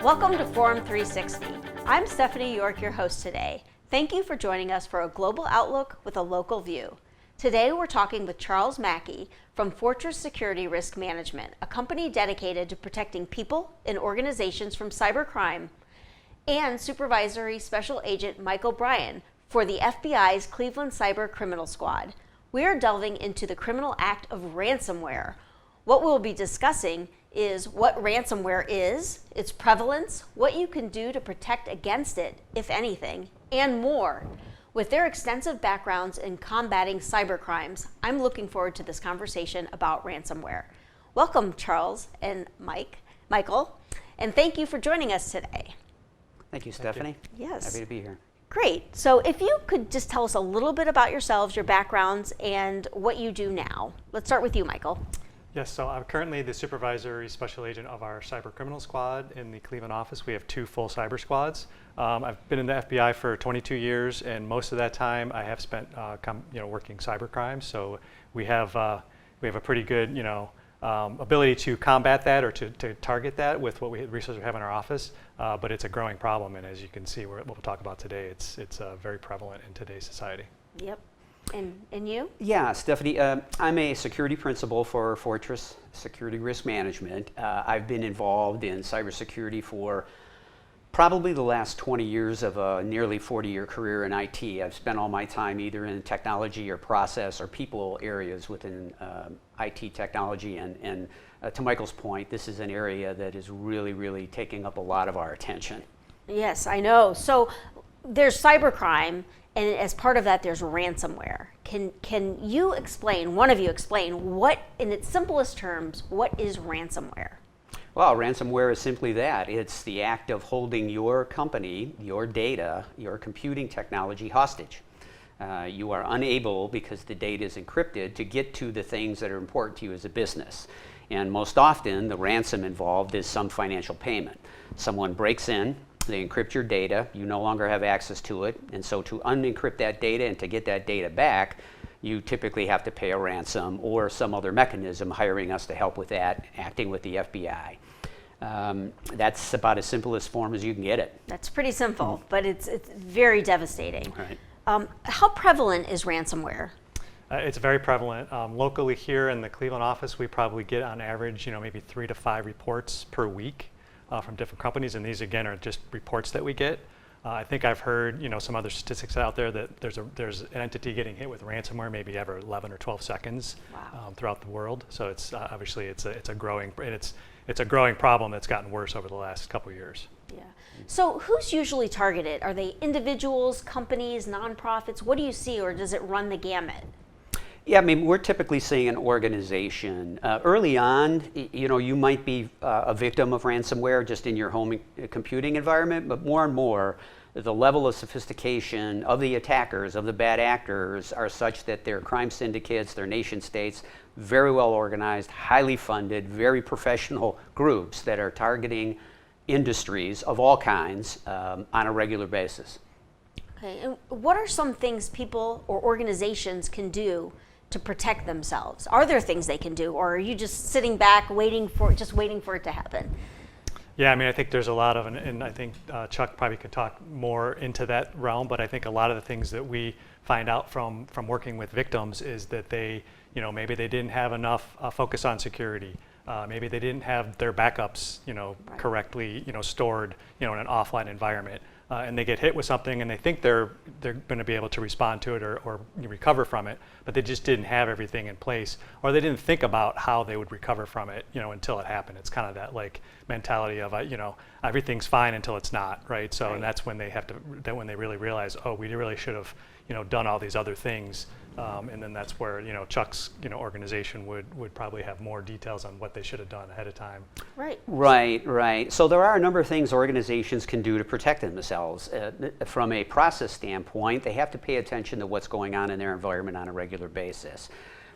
Welcome to Forum 360. I'm Stephanie York, your host today. Thank you for joining us for a global outlook with a local view. Today we're talking with Charles Mackey from Fortress Security Risk Management, a company dedicated to protecting people and organizations from cybercrime, and Supervisory Special Agent Michael Bryan for the FBI's Cleveland Cyber Criminal Squad. We are delving into the criminal act of ransomware. What we'll be discussing is what ransomware is, its prevalence, what you can do to protect against it, if anything, and more. With their extensive backgrounds in combating cybercrimes, I'm looking forward to this conversation about ransomware. Welcome, Charles and Michael, and thank you for joining us today. Thank you, Stephanie. Yes. Happy to be here. Great. So if you could just tell us a little bit about yourselves, your backgrounds, and what you do now. Let's start with you, Michael. Yes, so I'm currently the Supervisory Special Agent of our Cyber Criminal Squad in the Cleveland office. We have 2 full cyber squads. I've been in the FBI for 22 years, and most of that time I have spent working cybercrime. So we have a pretty good ability to combat that or to target that with what resources we have in our office. But it's a growing problem, and as you can see, what we'll talk about today, it's very prevalent in today's society. Yep. And you? Yeah, Stephanie, I'm a security principal for Fortress Security Risk Management. I've been involved in cybersecurity for probably the last 20 years of a nearly 40-year career in IT. I've spent all my time either in technology or process or people areas within IT technology. And to Michael's point, this is an area that is really, really taking up a lot of our attention. Yes, I know. So there's cybercrime, and as part of that, there's ransomware. Can you explain, one of you explain, what, in its simplest terms, what is ransomware? Well, ransomware is simply that. It's the act of holding your company, your data, your computing technology hostage. You are unable, because the data is encrypted, to get to the things that are important to you as a business. And most often, the ransom involved is some financial payment. Someone breaks in, they encrypt your data, you no longer have access to it, and so to unencrypt that data and to get that data back, you typically have to pay a ransom or some other mechanism, hiring us to help with that, acting with the FBI. That's about as simple as form as you can get it. That's pretty simple, but it's very devastating. Right. How prevalent is ransomware? It's very prevalent. Locally here in the Cleveland office, we probably get on average, maybe 3 to 5 reports per week from different companies, and these again are just reports that we get. I think I've heard some other statistics out there that there's an entity getting hit with ransomware maybe every 11 or 12 seconds. Wow. Throughout the world. So it's obviously it's a growing problem that's gotten worse over the last couple of years. Yeah. So who's usually targeted? Are they individuals, companies, nonprofits? What do you see, or does it run the gamut? Yeah, I mean, we're typically seeing an organization. Early on, you might be a victim of ransomware just in your home computing environment, but more and more, the level of sophistication of the attackers, of the bad actors, are such that they're crime syndicates, they're nation states, very well organized, highly funded, very professional groups that are targeting industries of all kinds on a regular basis. Okay, and what are some things people or organizations can do to protect themselves? Are there things they can do, or are you just sitting back waiting for it to happen? Yeah, I mean, I think there's a lot of, and I think Chuck probably could talk more into that realm, but I think a lot of the things that we find out from working with victims is that they, maybe they didn't have enough focus on security. Maybe they didn't have their backups, Right. correctly, stored, in an offline environment. And they get hit with something and they think they're going to be able to respond to it or recover from it, but they just didn't have everything in place, or they didn't think about how they would recover from it, until it happened. It's kind of that mentality of, everything's fine until it's not, right? So, Right. And that's when they when they really realize, oh, we really should have, done all these other things. And then that's where, Chuck's, organization would probably have more details on what they should have done ahead of time. Right. Right. So there are a number of things organizations can do to protect themselves. From a process standpoint, they have to pay attention to what's going on in their environment on a regular basis.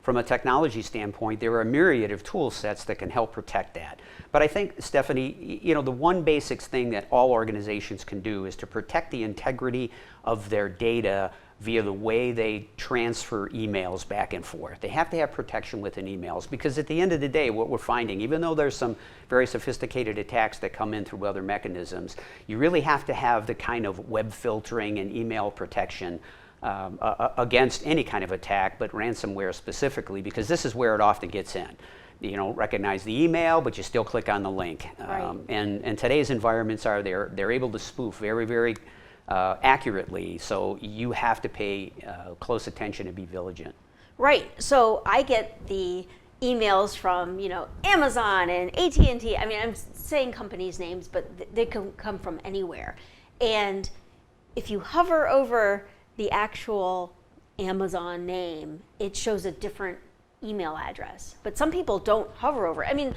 from a technology standpoint, there are a myriad of tool sets that can help protect that. But I think, Stephanie, the one basic thing that all organizations can do is to protect the integrity of their data via the way they transfer emails back and forth. They have to have protection within emails, because at the end of the day, what we're finding, even though there's some very sophisticated attacks that come in through other mechanisms, you really have to have the kind of web filtering and email protection against any kind of attack, but ransomware specifically, because this is where it often gets in. You don't recognize the email, but you still click on the link. Right. And today's environments are they're able to spoof very, very accurately, so you have to pay close attention and be vigilant. Right. So I get the emails from, Amazon and AT&T. I mean, I'm saying companies' names, but they can come from anywhere. And if you hover over the actual Amazon name, it shows a different email address. But some people don't hover over it. I mean,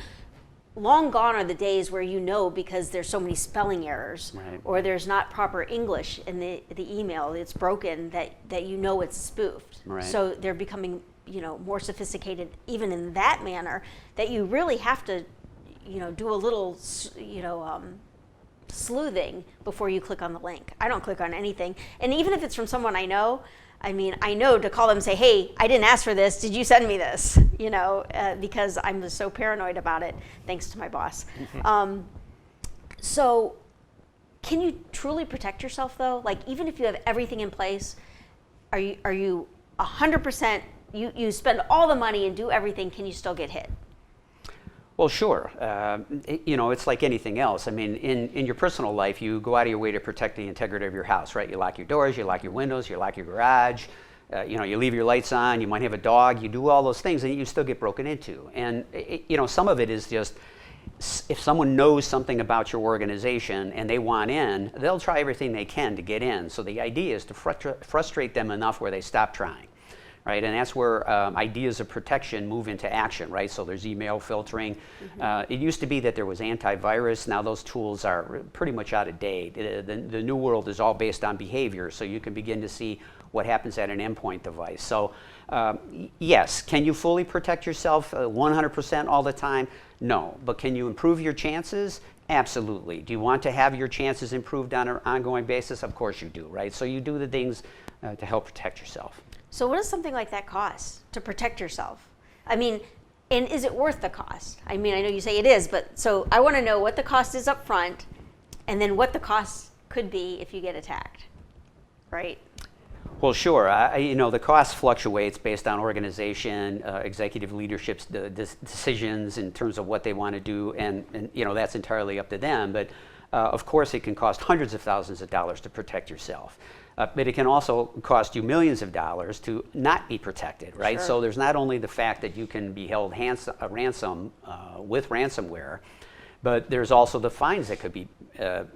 long gone are the days where because there's so many spelling errors, right, or there's not proper English in the email, it's broken, that it's spoofed. Right. So they're becoming more sophisticated even in that manner, that you really have to do a little sleuthing before you click on the link. I don't click on anything, and even if it's from someone I know to call them and say, hey, I didn't ask for this, did you send me this? Because I'm just so paranoid about it, thanks to my boss. So can you truly protect yourself though? Like, even if you have everything in place, are you 100%, you spend all the money and do everything, can you still get hit? Well, sure. It's like anything else. I mean, in your personal life, you go out of your way to protect the integrity of your house, right? You lock your doors, you lock your windows, you lock your garage, you leave your lights on, you might have a dog, you do all those things, and you still get broken into. And, some of it is just, if someone knows something about your organization and they want in, they'll try everything they can to get in. So the idea is to frustrate them enough where they stop trying. Right, and that's where ideas of protection move into action, right? So there's email filtering. Mm-hmm. It used to be that there was antivirus. Now those tools are pretty much out of date. The new world is all based on behavior, so you can begin to see what happens at an endpoint device. So yes, can you fully protect yourself 100% all the time? No, but can you improve your chances? Absolutely. Do you want to have your chances improved on an ongoing basis? Of course you do, right? So you do the things to help protect yourself. So what does something like that cost to protect yourself? I mean, and is it worth the cost? I mean, I know you say it is, but so I want to know what the cost is up front, and then what the cost could be if you get attacked, right? Well, sure. The cost fluctuates based on organization, executive leadership's decisions in terms of what they want to do, and that's entirely up to them. But of course, it can cost hundreds of thousands of dollars to protect yourself. But it can also cost you millions of dollars to not be protected, right? Sure. So there's not only the fact that you can be held ransom with ransomware, but there's also the fines that could be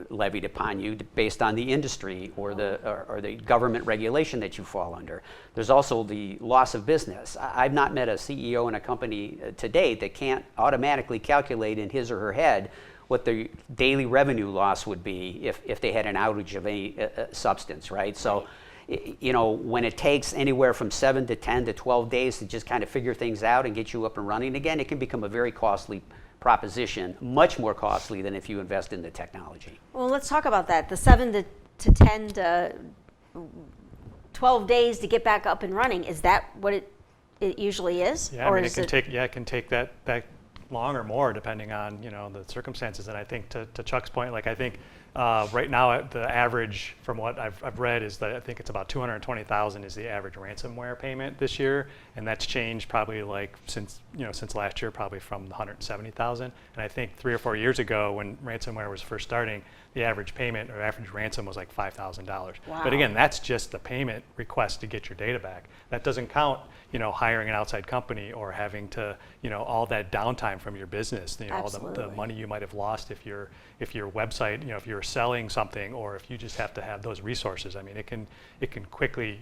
levied upon you based on the industry or the government regulation that you fall under. There's also the loss of business. I've not met a CEO in a company to date that can't automatically calculate in his or her head what the daily revenue loss would be if they had an outage of any substance, right? So, when it takes anywhere from 7 to 10 to 12 days to just kind of figure things out and get you up and running again, it can become a very costly proposition, much more costly than if you invest in the technology. Well, let's talk about that. The 7 to 10 to 12 days to get back up and running, is that what it usually is? Yeah, I mean, it can take that long or more depending on the circumstances. And I think to Chuck's point, like I think right now the average from what I've read is that I think it's about $220,000 is the average ransomware payment this year, and that's changed probably like since last year, probably from $170,000. And I think 3 or 4 years ago when ransomware was first starting, the average payment or average ransom was like $5,000. Wow. But again, that's just the payment request to get your data back. That doesn't count hiring an outside company or having to all that downtime from your business, all the money you might have lost if your website, if you're selling something, or if you just have to have those resources. I mean, it can quickly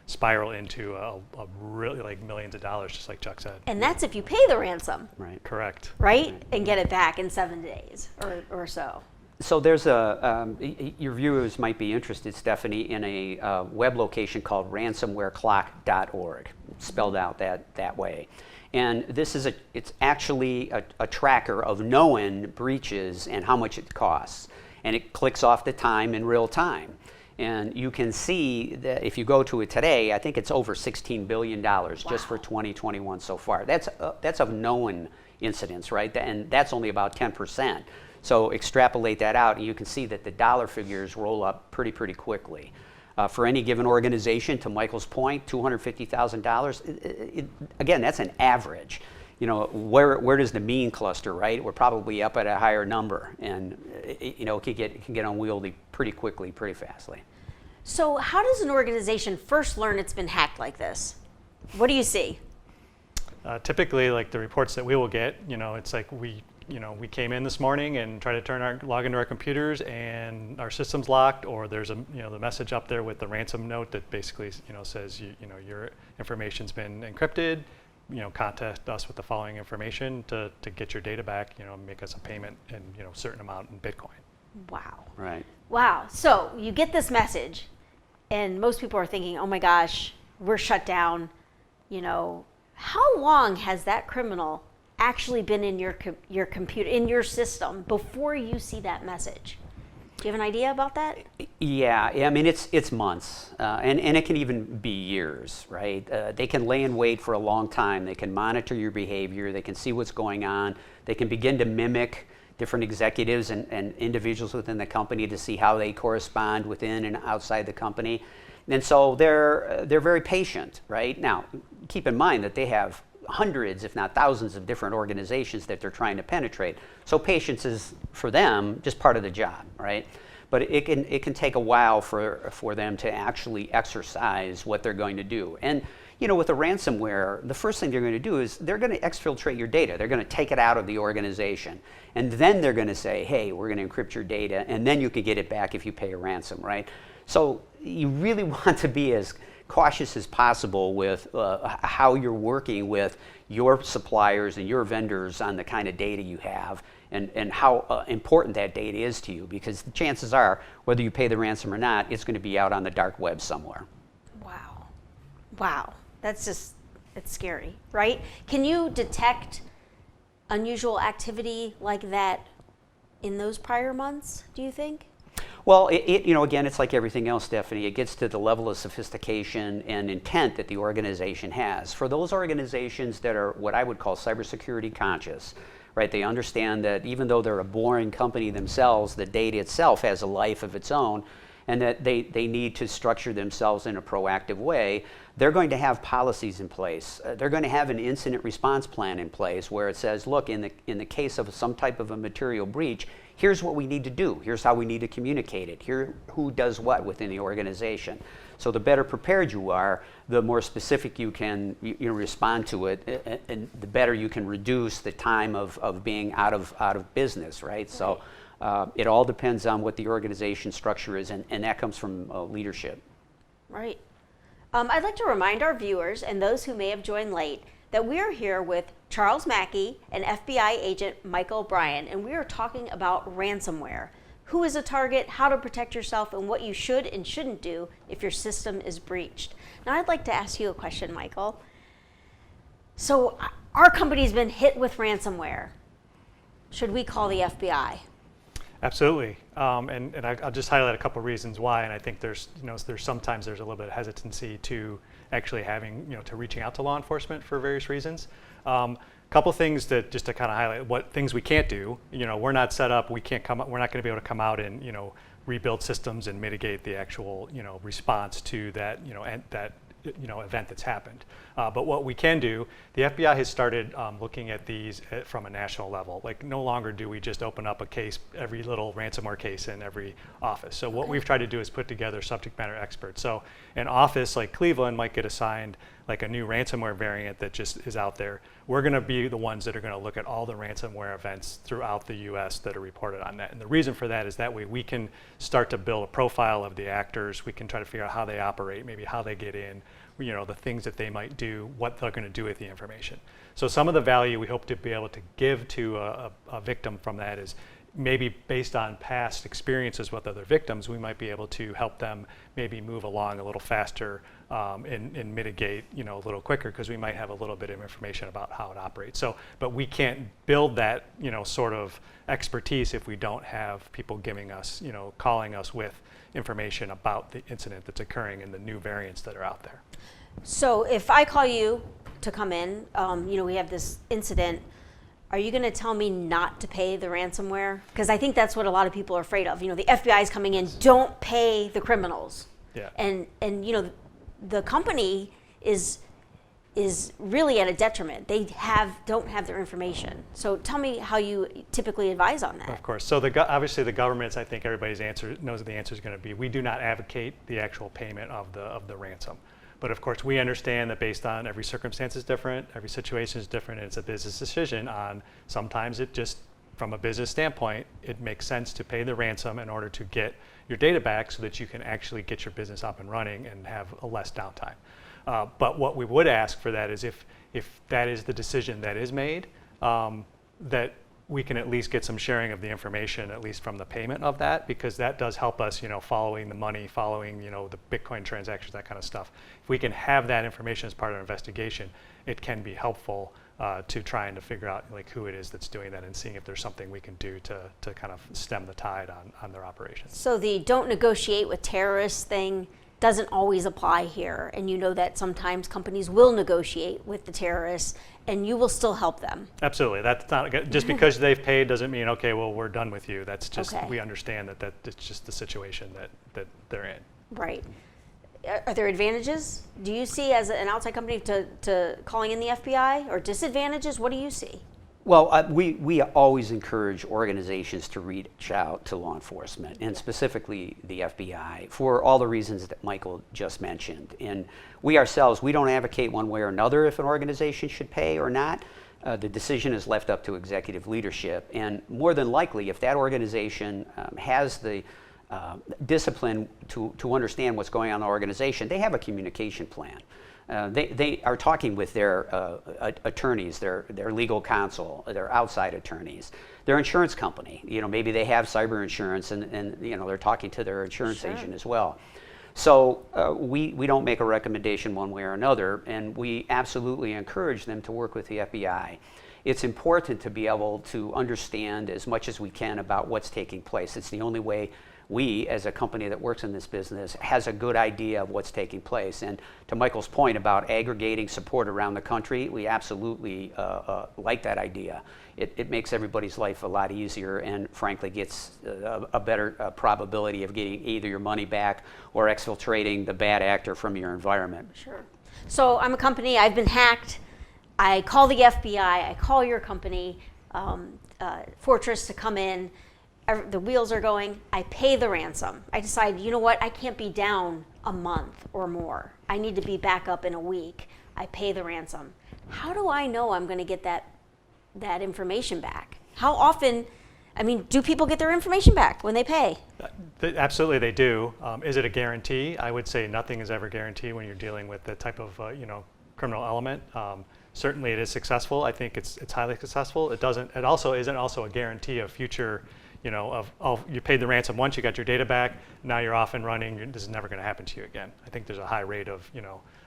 spiral into a really like millions of dollars, just like Chuck said. And that's if you pay the ransom. Right. Correct. Right? And get it back in 7 days or so. So there's your viewers might be interested, Stephanie, in a web location called ransomwareclock.org, spelled out that way. And this is it's actually a tracker of known breaches and how much it costs. And it clicks off the time in real time. And you can see that if you go to it today, I think it's over $16 billion just for 2021 so far. That's of known incidents, right? And that's only about 10%. So extrapolate that out, and you can see that the dollar figures roll up pretty quickly. For any given organization, to Michael's point, $250,000. Again, that's an average. You know, where does the mean cluster, right? We're probably up at a higher number, and it can get unwieldy pretty quickly, pretty fastly. So how does an organization first learn it's been hacked like this? What do you see? Typically, like the reports that we will get, it's like we came in this morning and try to log into our computers and our system's locked, or there's the message up there with the ransom note that basically says your information's been encrypted. Contact us with the following information to get your data back. Make us a payment in certain amount in Bitcoin. Wow. Right. Wow. So you get this message, and most people are thinking, "Oh my gosh, we're shut down." How long has that criminal actually been in your computer, in your system, before you see that message? Do you have an idea about that? Yeah, I mean, it's months, and it can even be years, right? They can lay in wait for a long time. They can monitor your behavior. They can see what's going on. They can begin to mimic different executives and individuals within the company to see how they correspond within and outside the company. And so they're very patient, right? Now, keep in mind that they have hundreds, if not thousands, of different organizations that they're trying to penetrate. So patience is, for them, just part of the job, right? But it can take a while for them to actually exercise what they're going to do. And with the ransomware, the first thing they're going to do is they're going to exfiltrate your data. They're going to take it out of the organization. And then they're going to say, hey, we're going to encrypt your data, and then you can get it back if you pay a ransom, right? So you really want to be as cautious as possible with how you're working with your suppliers and your vendors on the kind of data you have and how important that data is to you, because the chances are, whether you pay the ransom or not, it's going to be out on the dark web somewhere. Wow. It's scary, right? Can you detect unusual activity like that in those prior months, do you think? Well, again, it's like everything else, Stephanie. It gets to the level of sophistication and intent that the organization has. For those organizations that are what I would call cybersecurity conscious, right? They understand that even though they're a boring company themselves, the data itself has a life of its own, and that they need to structure themselves in a proactive way. They're going to have policies in place. They're going to have an incident response plan in place where it says, look, in the case of some type of a material breach, here's what we need to do. Here's how we need to communicate it. Here, who does what within the organization. So the better prepared you are, the more specific you can respond to it, and the better you can reduce the time of being out of business, right? So it all depends on what the organization structure is, and that comes from leadership. Right. I'd like to remind our viewers and those who may have joined late that we are here with Charles Mackey and FBI agent Michael Bryan, and we are talking about ransomware. Who is a target, how to protect yourself, and what you should and shouldn't do if your system is breached. Now I'd like to ask you a question, Michael. So our company's been hit with ransomware. Should we call the FBI? Absolutely, and I'll just highlight a couple reasons why. And I think there's sometimes there's a little bit of hesitancy to actually having to reaching out to law enforcement for various reasons. Couple things that just to kind of highlight what things we can't do. We're not set up. We're not going to be able to come out and rebuild systems and mitigate the actual response to that event that's happened. But what we can do, the FBI has started looking at these from a national level. Like, no longer do we just open up a case, every little ransomware case in every office. So what we've tried to do is put together subject matter experts. So an office like Cleveland might get assigned like a new ransomware variant that just is out there. We're going to be the ones that are going to look at all the ransomware events throughout the US that are reported on that. And the reason for that is that way we can start to build a profile of the actors. We can try to figure out how they operate, maybe how they get in, the things that they might do, what they're going to do with the information. So some of the value we hope to be able to give to a victim from that is, maybe based on past experiences with other victims, we might be able to help them maybe move along a little faster and mitigate, a little quicker, because we might have a little bit of information about how it operates. So, but we can't build that, sort of expertise if we don't have people giving us, calling us with information about the incident that's occurring and the new variants that are out there. So if I call you to come in, we have this incident, are you going to tell me not to pay the ransomware? Because I think that's what a lot of people are afraid of. The FBI is coming in, don't pay the criminals. Yeah. And the company is really at a detriment. They don't have their information. So tell me how you typically advise on that. Of course. So obviously the government's, I think everybody's answer knows what the answer is going to be. We do not advocate the actual payment of the ransom. But of course, we understand that based on every circumstance is different, every situation is different, and it's a business decision on sometimes it just, from a business standpoint, it makes sense to pay the ransom in order to get your data back so that you can actually get your business up and running and have a less downtime. But what we would ask for that is if that is the decision that is made, that we can at least get some sharing of the information, at least from the payment of that, because that does help us, following the money, following, the Bitcoin transactions, that kind of stuff. If we can have that information as part of our investigation, it can be helpful to trying to figure out who it is that's doing that and seeing if there's something we can do to kind of stem the tide on their operations. So the don't negotiate with terrorists thing doesn't always apply here, and that sometimes companies will negotiate with the terrorists and you will still help them. Absolutely. That's not just because they've paid doesn't mean, okay, well, we're done with you. That's just, okay. We understand that it's just the situation that they're in. Right. Are there advantages? Do you see as an outside company to calling in the FBI, or disadvantages? What do you see? Well, we always encourage organizations to reach out to law enforcement, and specifically the FBI, for all the reasons that Michael just mentioned. And we ourselves, we don't advocate one way or another if an organization should pay or not. The decision is left up to executive leadership. And more than likely, if that organization has the discipline to understand what's going on in the organization, they have a communication plan. They are talking with their attorneys, their legal counsel, their outside attorneys, their insurance company. Maybe they have cyber insurance, and they're talking to their insurance agent as well. So we don't make a recommendation one way or another, and we absolutely encourage them to work with the FBI. It's important to be able to understand as much as we can about what's taking place. It's the only way we, as a company that works in this business, has a good idea of what's taking place. And to Michael's point about aggregating support around the country, we absolutely like that idea. It makes everybody's life a lot easier, and frankly gets a better probability of getting either your money back or exfiltrating the bad actor from your environment. Sure. So I'm a company, I've been hacked. I call the FBI, I call your company, Fortress, to come in. The wheels are going, I pay the ransom. I decide, I can't be down a month or more. I need to be back up in a week. I pay the ransom. How do I know I'm going to get that information back? How often, do people get their information back when they pay? Absolutely, they do. Is it a guarantee? I would say nothing is ever guaranteed when you're dealing with the type of criminal element. Certainly, it is successful. I think it's highly successful. It also isn't a guarantee of future. You paid the ransom once, you got your data back, now you're off and running, this is never going to happen to you again. I think there's a high rate of,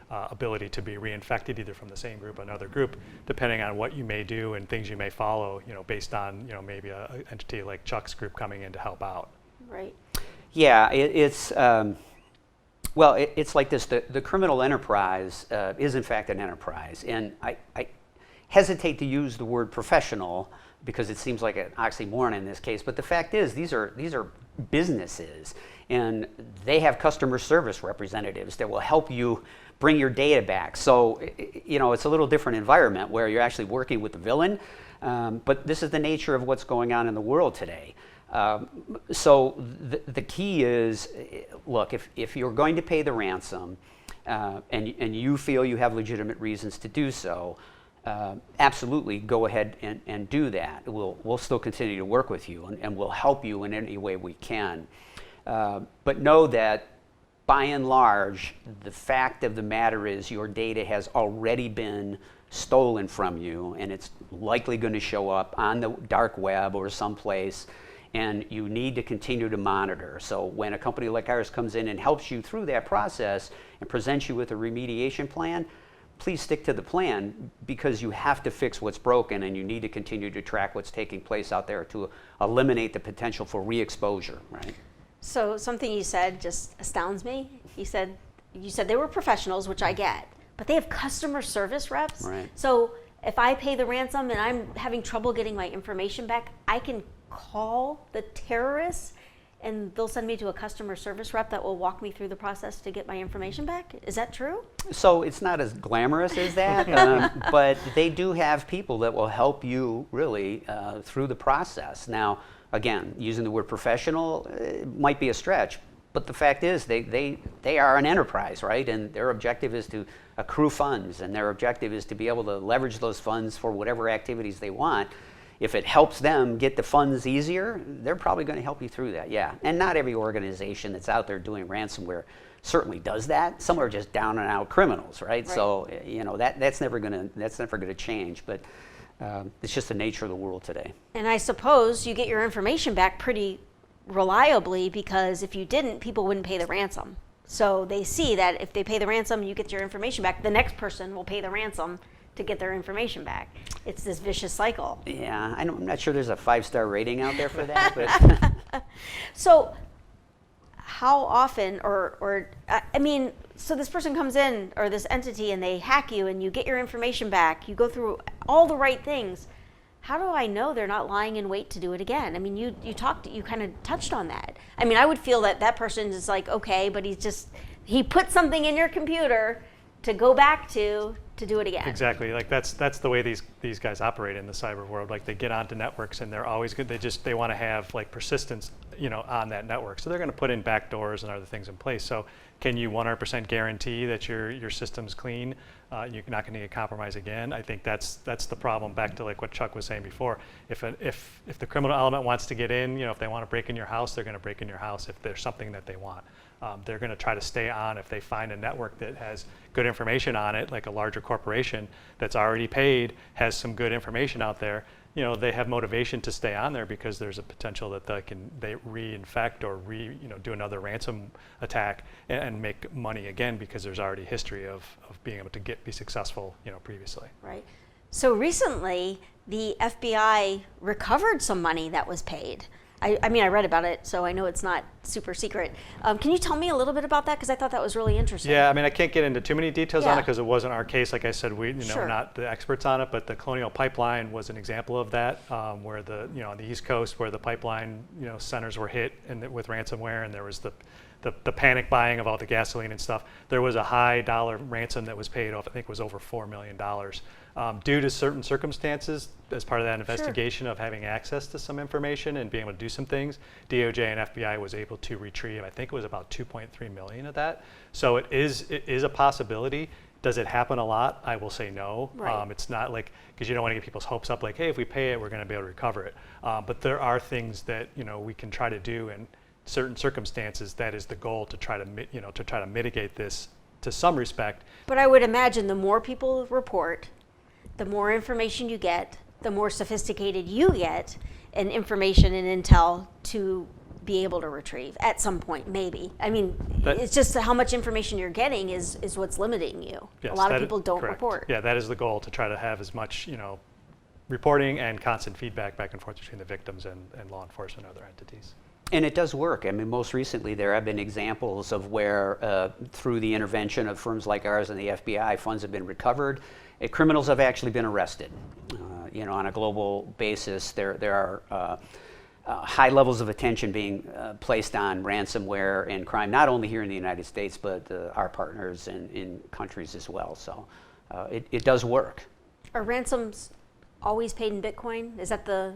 ability to be reinfected either from the same group or another group, depending on what you may do and things you may follow, based on, maybe an entity like Chuck's group coming in to help out. Right. Yeah, it's like this. The criminal enterprise is in fact an enterprise, and I hesitate to use the word professional because it seems like an oxymoron in this case, but the fact is these are businesses, and they have customer service representatives that will help you bring your data back. So it's a little different environment where you're actually working with the villain, but this is the nature of what's going on in the world today. So the key is, look, if you're going to pay the ransom and you feel you have legitimate reasons to do so, absolutely go ahead and do that. We'll still continue to work with you, and we'll help you in any way we can. But know that by and large, the fact of the matter is your data has already been stolen from you, and it's likely going to show up on the dark web or someplace. and you need to continue to monitor. So when a company like ours comes in and helps you through that process and presents you with a remediation plan, please stick to the plan, because you have to fix what's broken and you need to continue to track what's taking place out there to eliminate the potential for re-exposure, right? So something you said just astounds me. You said they were professionals, which I get, but they have customer service reps. Right. So if I pay the ransom and I'm having trouble getting my information back, I can call the terrorists and they'll send me to a customer service rep that will walk me through the process to get my information back. Is that true? So it's not as glamorous as that, but they do have people that will help you really through the process. Now, again, using the word professional might be a stretch, but the fact is they are an enterprise, right? And their objective is to accrue funds, and their objective is to be able to leverage those funds for whatever activities they want. If it helps them get the funds easier, they're probably going to help you through that, yeah. And not every organization that's out there doing ransomware certainly does that. Some are just down and out criminals, right? So that's never going to change. But it's just the nature of the world today. And I suppose you get your information back pretty reliably, because if you didn't, people wouldn't pay the ransom. So they see that if they pay the ransom, you get your information back, the next person will pay the ransom to get their information back. It's this vicious cycle. Yeah, I'm not sure there's a 5-star rating out there for that. But So how often, so this person comes in, or this entity, and they hack you and you get your information back, you go through all the right things. How do I know they're not lying in wait to do it again? I mean, you kind of touched on that. I mean, I would feel that person is like, okay, but he put something in your computer to go back to do it again. Exactly. Like that's the way these guys operate in the cyber world. Like they get onto networks and they're always good. They want to have like persistence, on that network. So they're going to put in backdoors and other things in place. So can you 100% guarantee that your system's clean? You're not going to get compromised again. I think that's the problem. Back to like what Chuck was saying before. If the criminal element wants to get in, if they want to break in your house, they're going to break in your house if there's something that they want. They're going to try to stay on if they find a network that has good information on it, like a larger corporation that's already paid, has some good information out there. They have motivation to stay on there because there's a potential that they reinfect or do another ransom attack and make money again, because there's already history of being able to be successful, previously. Right. So recently, the FBI recovered some money that was paid. I mean, I read about it, so I know it's not super secret. Can you tell me a little bit about that? Because I thought that was really interesting. Yeah, I mean, I can't get into too many details on it because it wasn't our case. Like I said, we're Sure. not the experts on it, but the Colonial Pipeline was an example of that, where on the East Coast, where the pipeline, centers were hit with ransomware, and there was the panic buying of all the gasoline and stuff. There was a high dollar ransom that was paid off. I think it was over $4 million. Due to certain circumstances, as part of that investigation of having access to some information and being able to do some things, DOJ and FBI was able to retrieve, I think it was about 2.3 million of that. So it is a possibility. Does it happen a lot? I will say no. Right. It's not like, because you don't want to get people's hopes up like, hey, if we pay it, we're going to be able to recover it. But there are things that we can try to do in certain circumstances. That is the goal, to try to mitigate this to some respect. But I would imagine the more people report, the more information you get, the more sophisticated you get in information and intel to be able to retrieve at some point, maybe. I mean, it's just how much information you're getting is what's limiting you. Yes, a lot of people don't report. Yeah, that is the goal, to try to have as much, reporting and constant feedback back and forth between the victims and law enforcement and other entities. And it does work. I mean, most recently there have been examples of where, through the intervention of firms like ours and the FBI, funds have been recovered. Criminals have actually been arrested. On a global basis, there are high levels of attention being placed on ransomware and crime, not only here in the United States, but our partners in countries as well. So it does work. Are ransoms always paid in Bitcoin? Is that the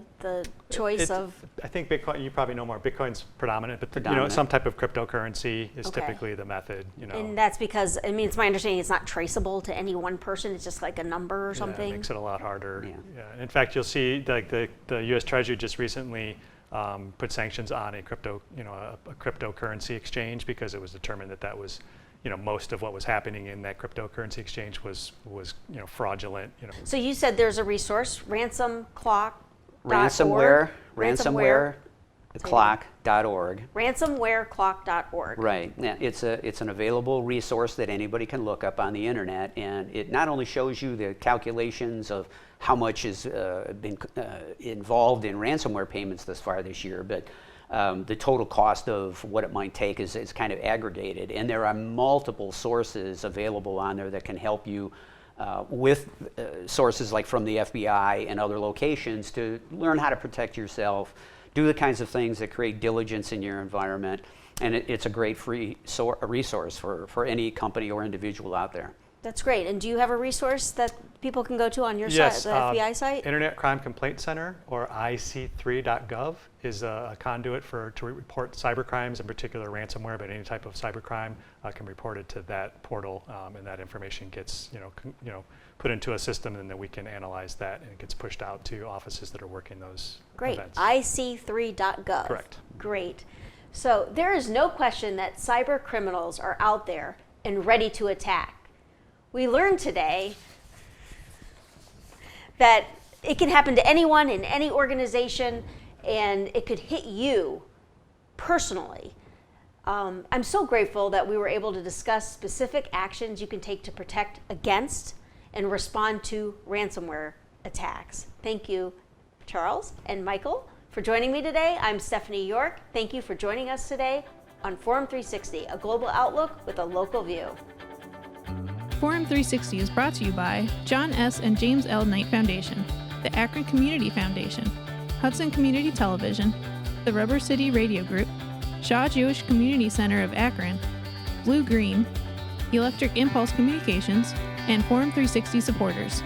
choice of? I think Bitcoin, you probably know more. Bitcoin's predominant, but Predominant. Some type of cryptocurrency is typically the method. And that's because, I mean, it's my understanding it's not traceable to any one person. It's just like a number or something. Yeah, it makes it a lot harder. Yeah. In fact, you'll see like the U.S. Treasury just recently put sanctions on a cryptocurrency exchange, because it was determined that was most of what was happening in that cryptocurrency exchange was fraudulent. So you said there's a resource, ransomclock.org. Ransomware. clock.org. Ransomwareclock.org. Right. Now, it's an available resource that anybody can look up on the internet, and it not only shows you the calculations of how much has been involved in ransomware payments thus far this year, but the total cost of what it might take is kind of aggregated. And there are multiple sources available on there that can help you with sources like from the FBI and other locations to learn how to protect yourself, do the kinds of things that create diligence in your environment, and it's a great free resource for any company or individual out there. That's great. And do you have a resource that people can go to on your Yes, site, the FBI site? Internet Crime Complaint Center, or IC3.gov, is a conduit to report cybercrimes, in particular ransomware, but any type of cybercrime can report it to that portal, and that information gets put into a system, and then we can analyze that, and it gets pushed out to offices that are working those Great. events. IC3.gov. Correct. Great. So there is no question that cyber criminals are out there and ready to attack. We learned today that it can happen to anyone in any organization, and it could hit you personally. I'm so grateful that we were able to discuss specific actions you can take to protect against and respond to ransomware attacks. Thank you, Charles and Michael, for joining me today. I'm Stephanie York. Thank you for joining us today on Forum 360, a global outlook with a local view. Forum 360 is brought to you by John S. and James L. Knight Foundation, the Akron Community Foundation, Hudson Community Television, the Rubber City Radio Group, Shaw Jewish Community Center of Akron, Blue Green, Electric Impulse Communications, and Forum 360 supporters.